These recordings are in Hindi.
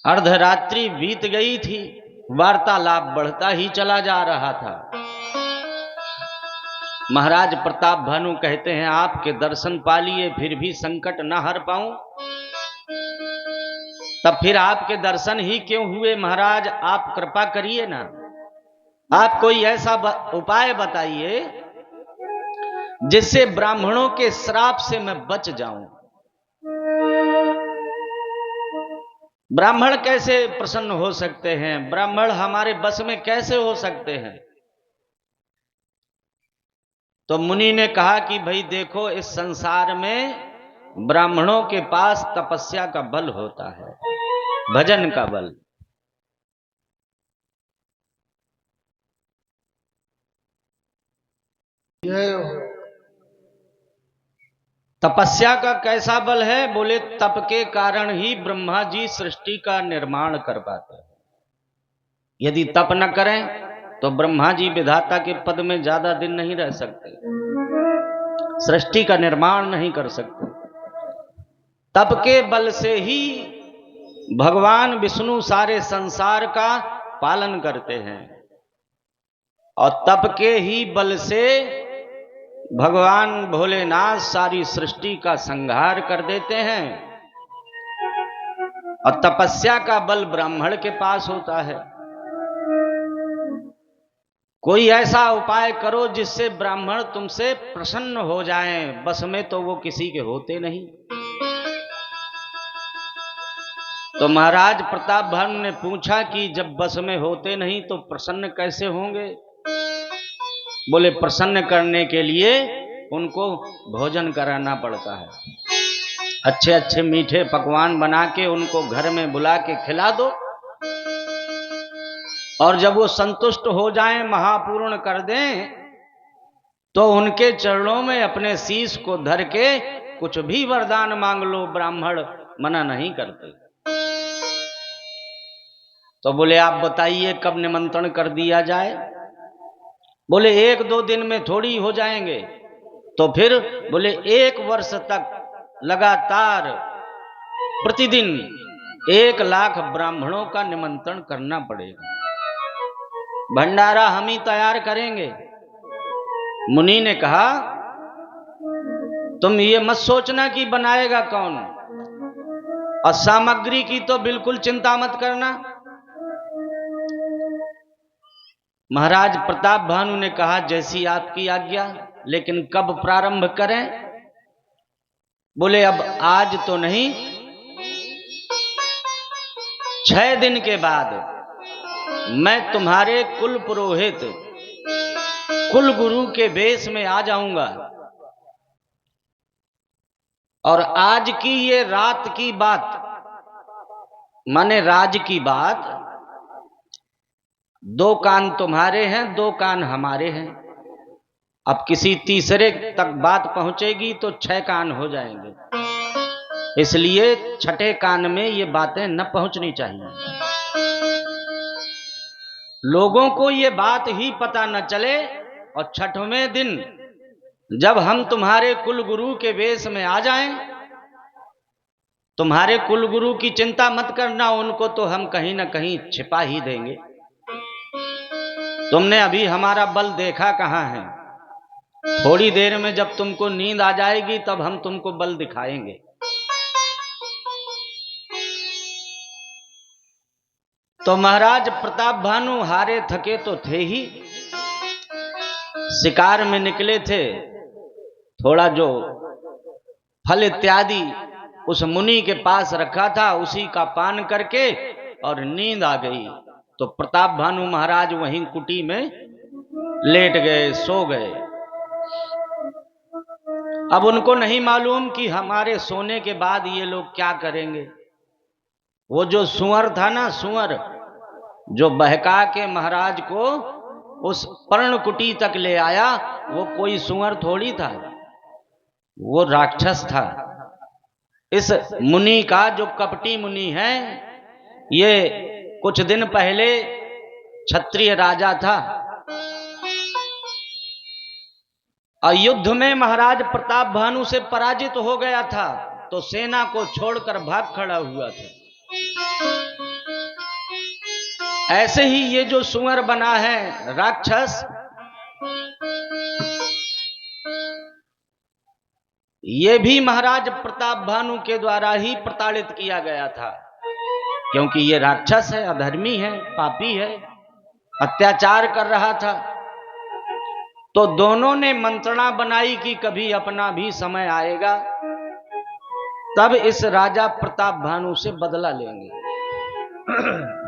अर्धरात्रि बीत गई थी, वार्तालाप बढ़ता ही चला जा रहा था। महाराज प्रताप भानु कहते हैं, आपके दर्शन पा लिए फिर भी संकट न हर पाऊं, तब फिर आपके दर्शन ही क्यों हुए महाराज, आप कृपा करिए ना, आप कोई ऐसा उपाय बताइए जिससे ब्राह्मणों के श्राप से मैं बच जाऊं। ब्राह्मण कैसे प्रसन्न हो सकते हैं, ब्राह्मण हमारे बस में कैसे हो सकते हैं। तो मुनि ने कहा कि भाई देखो, इस संसार में ब्राह्मणों के पास तपस्या का बल होता है, भजन का बल। तपस्या का कैसा बल है, बोले तप के कारण ही ब्रह्मा जी सृष्टि का निर्माण कर पाते हैं। यदि तप न करें तो ब्रह्मा जी विधाता के पद में ज्यादा दिन नहीं रह सकते, सृष्टि का निर्माण नहीं कर सकते। तप के बल से ही भगवान विष्णु सारे संसार का पालन करते हैं, और तप के ही बल से भगवान भोलेनाथ सारी सृष्टि का संहार कर देते हैं। और तपस्या का बल ब्राह्मण के पास होता है। कोई ऐसा उपाय करो जिससे ब्राह्मण तुमसे प्रसन्न हो जाएं, बस में तो वो किसी के होते नहीं। तो महाराज प्रताप भानु ने पूछा कि जब बस में होते नहीं तो प्रसन्न कैसे होंगे। बोले प्रसन्न करने के लिए उनको भोजन कराना पड़ता है, अच्छे अच्छे मीठे पकवान बना के उनको घर में बुला के खिला दो, और जब वो संतुष्ट हो जाएं, महापूर्ण कर दें, तो उनके चरणों में अपने शीश को धर के कुछ भी वरदान मांग लो, ब्राह्मण मना नहीं करते। तो बोले आप बताइए कब निमंत्रण कर दिया जाए। बोले 1-2 दिन में थोड़ी हो जाएंगे। तो फिर बोले 1 वर्ष तक लगातार प्रतिदिन 1 लाख ब्राह्मणों का निमंत्रण करना पड़ेगा, भंडारा हम ही तैयार करेंगे। मुनि ने कहा तुम ये मत सोचना कि बनाएगा कौन, और सामग्री की तो बिल्कुल चिंता मत करना। महाराज प्रताप भानु ने कहा जैसी आपकी आज्ञा, लेकिन कब प्रारंभ करें। बोले अब आज तो नहीं, 6 दिन के बाद मैं तुम्हारे कुल पुरोहित कुल गुरु के वेश में आ जाऊंगा, और आज की ये रात की बात, माने राज की बात, 2 कान तुम्हारे हैं 2 कान हमारे हैं। अब किसी तीसरे तक बात पहुंचेगी तो 6 कान हो जाएंगे, इसलिए 6ठे कान में ये बातें न पहुंचनी चाहिए। लोगों को ये बात ही पता न चले, और 6वें दिन जब हम तुम्हारे कुल गुरु के वेश में आ जाएं, तुम्हारे कुल गुरु की चिंता मत करना, उनको तो हम कहीं ना कहीं छिपा ही देंगे। तुमने अभी हमारा बल देखा कहां है, थोड़ी देर में जब तुमको नींद आ जाएगी तब हम तुमको बल दिखाएंगे। तो महाराज प्रताप भानु हारे थके तो थे ही, शिकार में निकले थे, थोड़ा जो फल इत्यादि उस मुनि के पास रखा था उसी का पान करके और नींद आ गई। तो प्रताप भानु महाराज वहीं कुटी में लेट गए, सो गए। अब उनको नहीं मालूम कि हमारे सोने के बाद ये लोग क्या करेंगे। वो जो सुअर था ना, सुअर जो बहका के महाराज को उस पर्णकुटी तक ले आया, वो कोई सुअर थोड़ी था, वो राक्षस था। इस मुनि का जो कपटी मुनि है, ये कुछ दिन पहले क्षत्रिय राजा था, और युद्ध में महाराज प्रताप भानु से पराजित हो गया था, तो सेना को छोड़कर भाग खड़ा हुआ था। ऐसे ही ये जो सुअर बना है राक्षस, ये भी महाराज प्रताप भानु के द्वारा ही प्रताड़ित किया गया था, क्योंकि ये राक्षस है, अधर्मी है, पापी है, अत्याचार कर रहा था। तो दोनों ने मंत्रणा बनाई कि कभी अपना भी समय आएगा, तब इस राजा प्रताप भानु से बदला लेंगे।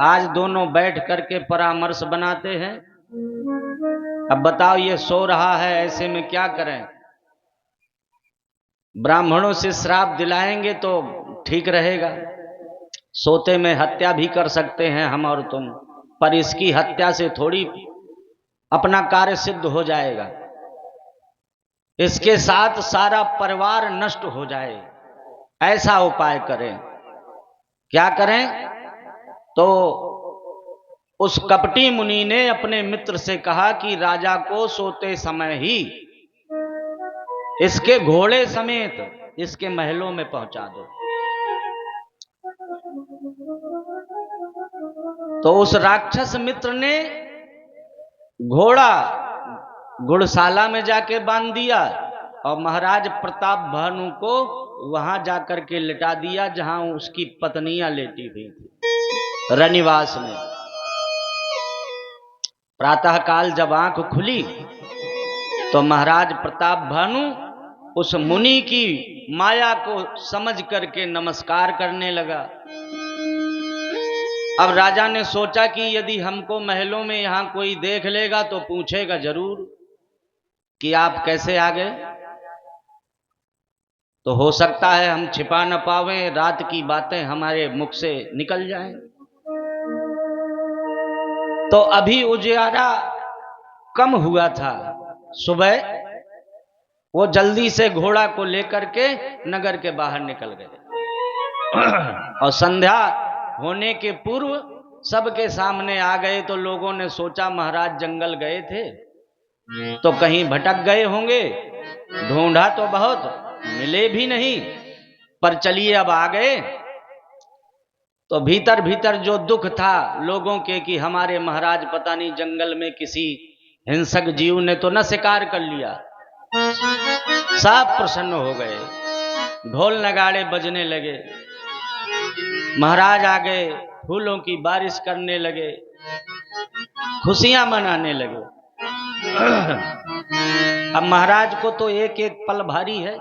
आज दोनों बैठ करके परामर्श बनाते हैं। अब बताओ, ये सो रहा है, ऐसे में क्या करें? ब्राह्मणों से श्राप दिलाएंगे तो ठीक रहेगा, सोते में हत्या भी कर सकते हैं हम और तुम, पर इसकी हत्या से थोड़ी अपना कार्य सिद्ध हो जाएगा, इसके साथ सारा परिवार नष्ट हो जाए। ऐसा उपाय करें। क्या करें? तो उस कपटी मुनि ने अपने मित्र से कहा कि राजा को सोते समय ही इसके घोड़े समेत इसके महलों में पहुंचा दो। तो उस राक्षस मित्र ने घोड़ा घुड़शाला में जाके बांध दिया और महाराज प्रताप भानु को वहां जाकर के लिटा दिया जहां उसकी पत्नियां लेटी हुई थी, रनिवास में। प्रातःकाल जब आंख खुली तो महाराज प्रताप भानु उस मुनि की माया को समझ करके नमस्कार करने लगा। अब राजा ने सोचा कि यदि हमको महलों में यहां कोई देख लेगा तो पूछेगा जरूर कि आप कैसे आ गए। तो हो सकता है हम छिपा न पावें, रात की बातें हमारे मुख से निकल जाएं। तो अभी उजियारा कम हुआ था, सुबह वो जल्दी से घोड़ा को लेकर के नगर के बाहर निकल गए और संध्या होने के पूर्व सबके सामने आ गए। तो लोगों ने सोचा महाराज जंगल गए थे तो कहीं भटक गए होंगे, ढूंढा तो बहुत, मिले भी नहीं, पर चलिए अब आ गए। तो भीतर भीतर जो दुख था लोगों के कि हमारे महाराज पता नहीं जंगल में किसी हिंसक जीव ने तो न शिकार कर लिया, सब प्रसन्न हो गए। ढोल नगाड़े बजने लगे, महाराज आ गए, फूलों की बारिश करने लगे, खुशियां मनाने लगे। अब महाराज को तो एक एक पल भारी है,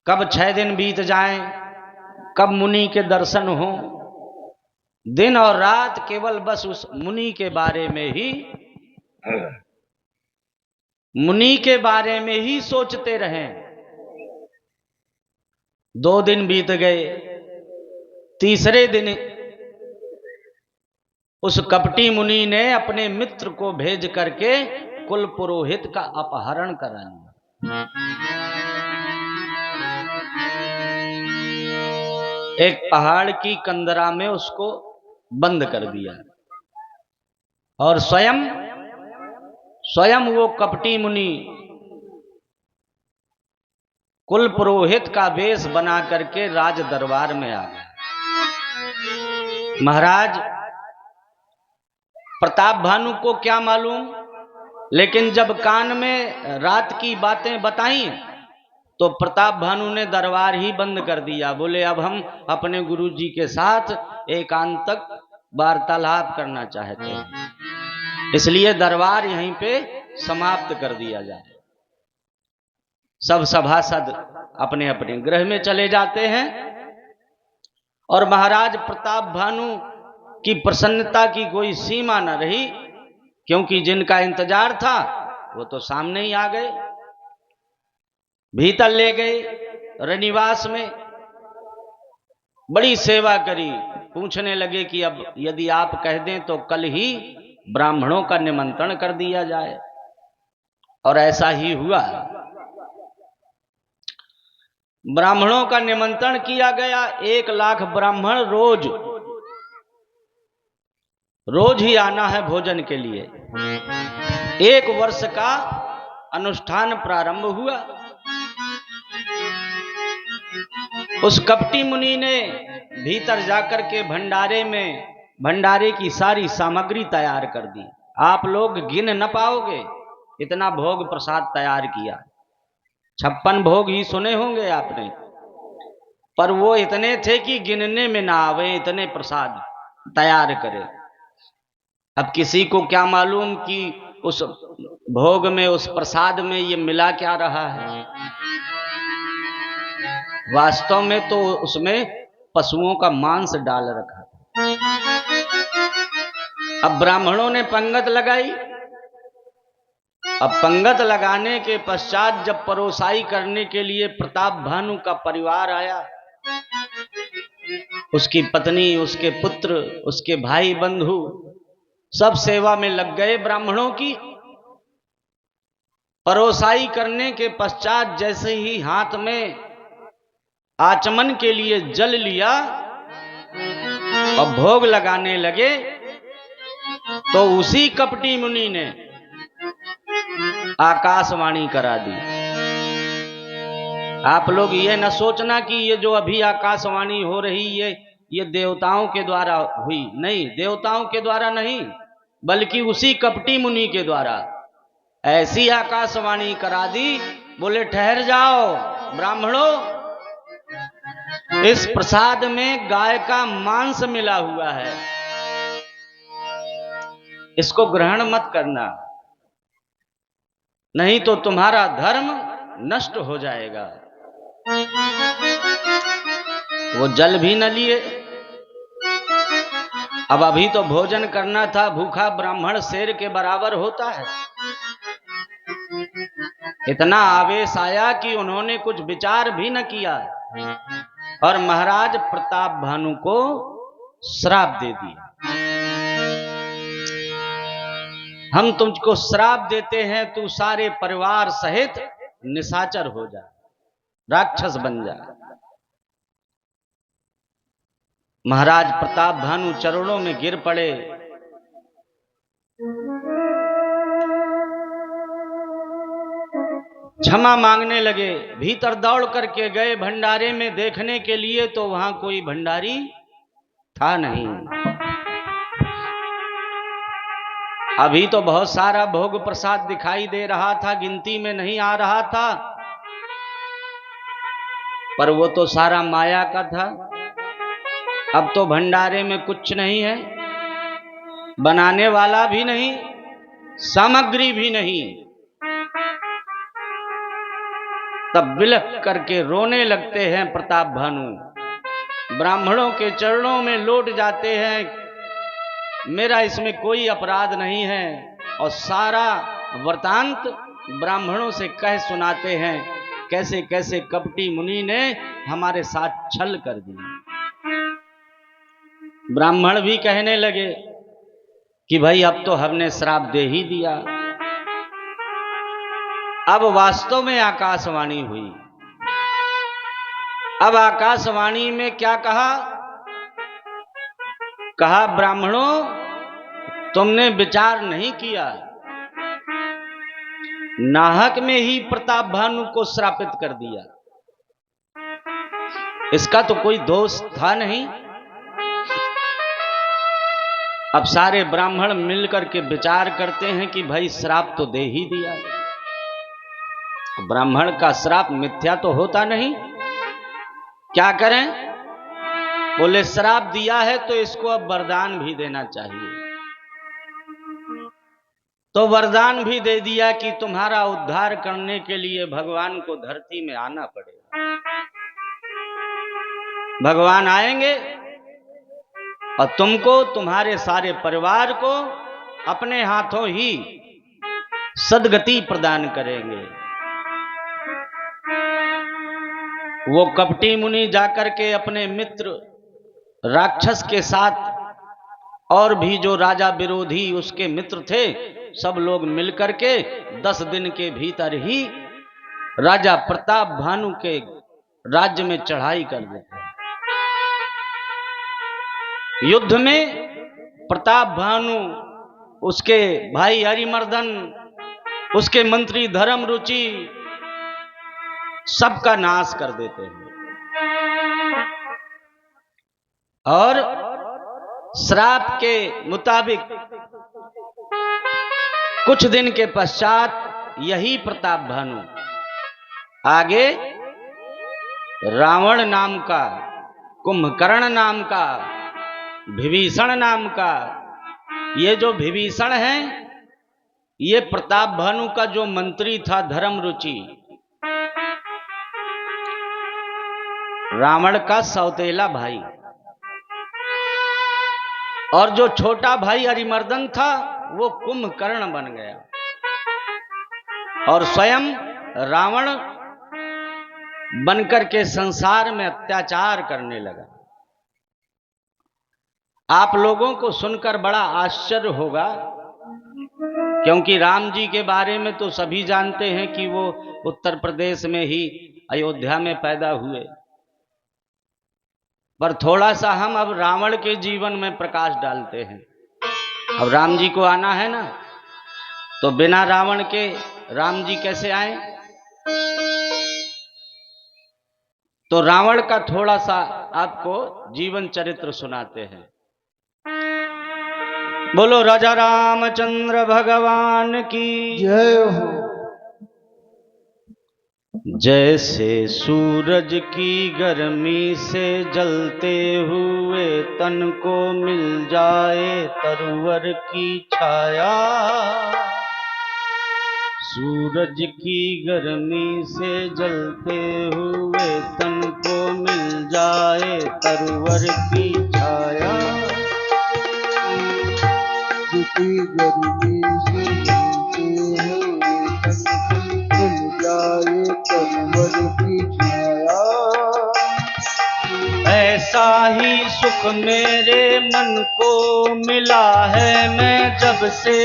कब 6 दिन बीत जाएं, कब मुनि के दर्शन हो। दिन और रात केवल बस उस मुनि के बारे में ही सोचते रहें। 2 दिन बीत गए, तीसरे दिन उस कपटी मुनि ने अपने मित्र को भेज करके कुल पुरोहित का अपहरण करा लिया। एक पहाड़ की कंदरा में उसको बंद कर दिया और स्वयं वो कपटी मुनि कुल पुरोहित का वेश बना करके राज दरबार में आ गया। महाराज प्रताप भानु को क्या मालूम, लेकिन जब कान में रात की बातें बताई तो प्रताप भानु ने दरबार ही बंद कर दिया। बोले अब हम अपने गुरुजी के साथ एकांतक वार्तालाप करना चाहते हैं, इसलिए दरबार यहीं पे समाप्त कर दिया जाए। सब सभासद अपने अपने गृह में चले जाते हैं और महाराज प्रताप भानु की प्रसन्नता की कोई सीमा न रही, क्योंकि जिनका इंतजार था वो तो सामने ही आ गए। भीतर ले गए रनिवास में, बड़ी सेवा करी, पूछने लगे कि अब यदि आप कह दें तो कल ही ब्राह्मणों का निमंत्रण कर दिया जाए। और ऐसा ही हुआ, ब्राह्मणों का निमंत्रण किया गया। 1 लाख ब्राह्मण रोज ही आना है भोजन के लिए। 1 वर्ष का अनुष्ठान प्रारंभ हुआ। उस कपटी मुनि ने भीतर जाकर के भंडारे में भंडारे की सारी सामग्री तैयार कर दी। आप लोग गिन न पाओगे, इतना भोग प्रसाद तैयार किया। 56 भोग ही सुने होंगे आपने, पर वो इतने थे कि गिनने में ना आवे, इतने प्रसाद तैयार करे। अब किसी को क्या मालूम कि उस भोग में, उस प्रसाद में ये मिला क्या रहा है। वास्तव में तो उसमें पशुओं का मांस डाल रखा था। अब ब्राह्मणों ने पंगत लगाई। अब पंगत लगाने के पश्चात जब परोसाई करने के लिए प्रताप भानु का परिवार आया, उसकी पत्नी, उसके पुत्र, उसके भाई बंधु सब सेवा में लग गए ब्राह्मणों की। परोसाई करने के पश्चात जैसे ही हाथ में आचमन के लिए जल लिया और भोग लगाने लगे, तो उसी कपटी मुनि ने आकाशवाणी करा दी। आप लोग ये न सोचना कि ये जो अभी आकाशवाणी हो रही ये देवताओं के द्वारा हुई, नहीं, देवताओं के द्वारा नहीं, बल्कि उसी कपटी मुनि के द्वारा ऐसी आकाशवाणी करा दी। बोले ठहर जाओ ब्राह्मणों, इस प्रसाद में गाय का मांस मिला हुआ है, इसको ग्रहण मत करना, नहीं तो तुम्हारा धर्म नष्ट हो जाएगा। वो जल भी न लिए। अब अभी तो भोजन करना था, भूखा ब्राह्मण शेर के बराबर होता है। इतना आवेश आया कि उन्होंने कुछ विचार भी न किया और महाराज प्रताप भानु को श्राप दे दिया। हम तुझको श्राप देते हैं, तू सारे परिवार सहित निशाचर हो जा, राक्षस बन जा। महाराज प्रताप भानु चरणों में गिर पड़े। क्षमा मांगने लगे। भीतर दौड़ करके गए भंडारे में देखने के लिए, तो वहां कोई भंडारी था नहीं। अभी तो बहुत सारा भोग प्रसाद दिखाई दे रहा था, गिनती में नहीं आ रहा था, पर वो तो सारा माया का था। अब तो भंडारे में कुछ नहीं है, बनाने वाला भी नहीं, सामग्री भी नहीं। तब बिलख करके रोने लगते हैं प्रताप भानु, ब्राह्मणों के चरणों में लौट जाते हैं, मेरा इसमें कोई अपराध नहीं है, और सारा वृतांत ब्राह्मणों से कह सुनाते हैं, कैसे कैसे कपटी मुनि ने हमारे साथ छल कर दिया। ब्राह्मण भी कहने लगे कि भाई अब तो हमने श्राप दे ही दिया। अब वास्तव में आकाशवाणी हुई। अब आकाशवाणी में क्या कहा? कहा ब्राह्मणों, तुमने विचार नहीं किया, नाहक में ही प्रताप भानु को श्रापित कर दिया, इसका तो कोई दोष था नहीं। अब सारे ब्राह्मण मिलकर के विचार करते हैं कि भाई श्राप तो दे ही दिया, ब्राह्मण का श्राप मिथ्या तो होता नहीं, क्या करें? बोले श्राप दिया है तो इसको अब वरदान भी देना चाहिए। तो वरदान भी दे दिया कि तुम्हारा उद्धार करने के लिए भगवान को धरती में आना पड़ेगा। भगवान आएंगे और तुमको, तुम्हारे सारे परिवार को अपने हाथों ही सद्गति प्रदान करेंगे। वो कपटी मुनि जाकर के अपने मित्र राक्षस के साथ और भी जो राजा विरोधी उसके मित्र थे, सब लोग मिलकर के 10 दिन के भीतर ही राजा प्रताप भानु के राज्य में चढ़ाई कर देते। युद्ध में प्रताप भानु, उसके भाई हरिमर्दन, उसके मंत्री धर्म रुचि, सबका नाश कर देते हैं और श्राप के मुताबिक कुछ दिन के पश्चात यही प्रताप भानु आगे रावण नाम का, कुंभकर्ण नाम का, विभीषण नाम का, ये जो विभीषण है ये प्रताप भानु का जो मंत्री था धर्म रुचि, रावण का सौतेला भाई, और जो छोटा भाई अरिमर्दन था वो कुंभकर्ण बन गया और स्वयं रावण बनकर के संसार में अत्याचार करने लगा। आप लोगों को सुनकर बड़ा आश्चर्य होगा, क्योंकि राम जी के बारे में तो सभी जानते हैं कि वो उत्तर प्रदेश में ही अयोध्या में पैदा हुए, पर थोड़ा सा हम अब रावण के जीवन में प्रकाश डालते हैं। अब राम जी को आना है ना, तो बिना रावण के राम जी कैसे आए? तो रावण का थोड़ा सा आपको जीवन चरित्र सुनाते हैं। बोलो राजा रामचंद्र भगवान की जय हो। जैसे सूरज की गर्मी से जलते हुए तन को मिल जाए तरवर की छाया, सूरज की गर्मी से जलते हुए तन को मिल जाए तरवर की छाया, की गर्मी से जलते हुए तन को मिल जाए तरवर की छाया, ऐसा ही सुख मेरे मन को मिला है मैं जब से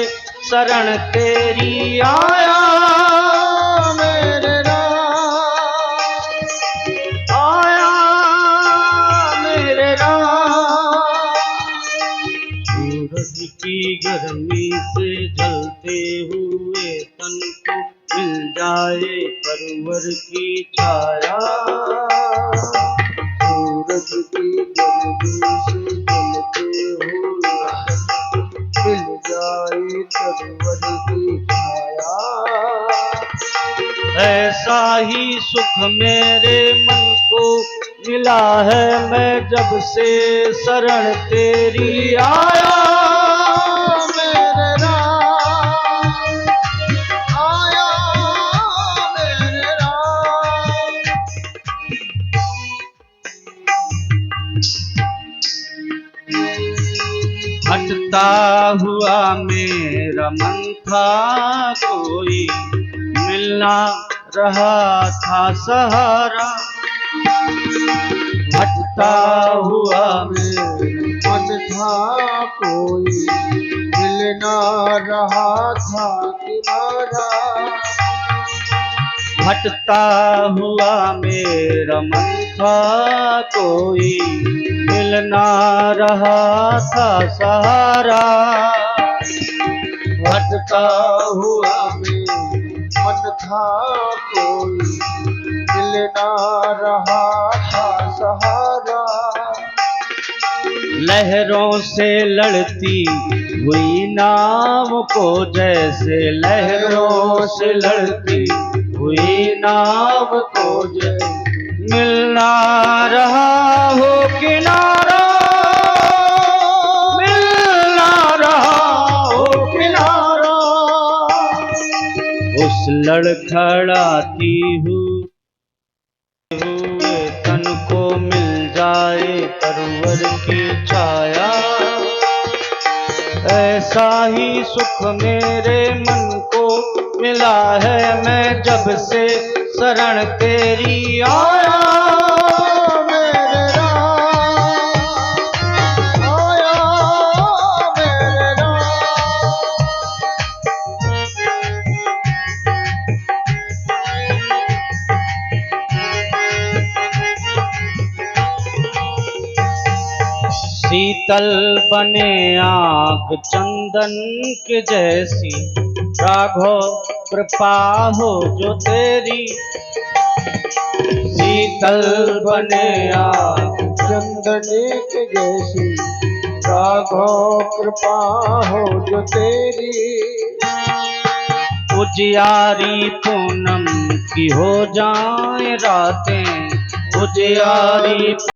शरण तेरी आया, मेरे राम आया मेरे राम। सूरज की गर्मी से जलते हुए तन को मिल जाए परवर की छाया, सूरज की गर्मी से जलते हुए मिल जाए तरवर की छाया, ऐसा ही सुख मेरे मन को मिला है मैं जब से शरण तेरी आया, मेरे राम आया मेरे राम। हटता हुआ मेरा मन था कोई मिलना रहा था सहारा, हटता हुआ मेरा मन था कोई मिलना रहा था किनारा, हटता हुआ मेरा मन था कोई मिलना रहा था सहारा, हटता हुआ मेरा मन था कोई मिलना रहा था सहारा, लहरों से लड़ती हुई नाव को जैसे लहरों से लड़ती हुई नाव को जैसे मिलना रहा हो किनारा, मिलना रहा हो किनारा, उस लड़खड़ाती हुए तन को मिल जाए तरवर की छाया, ऐसा ही सुख मेरे मन को मिला है मैं जब से शरण तेरी आया, मेरे राम आया मेरे राम। शीतल बने आँख चंदन के जैसी राघव कृपा हो जो तेरी, शीतल बने आँख चंदन के जैसी राघव कृपा हो जो तेरी, उजियारी पूनम की हो जाए रातें, उजियारी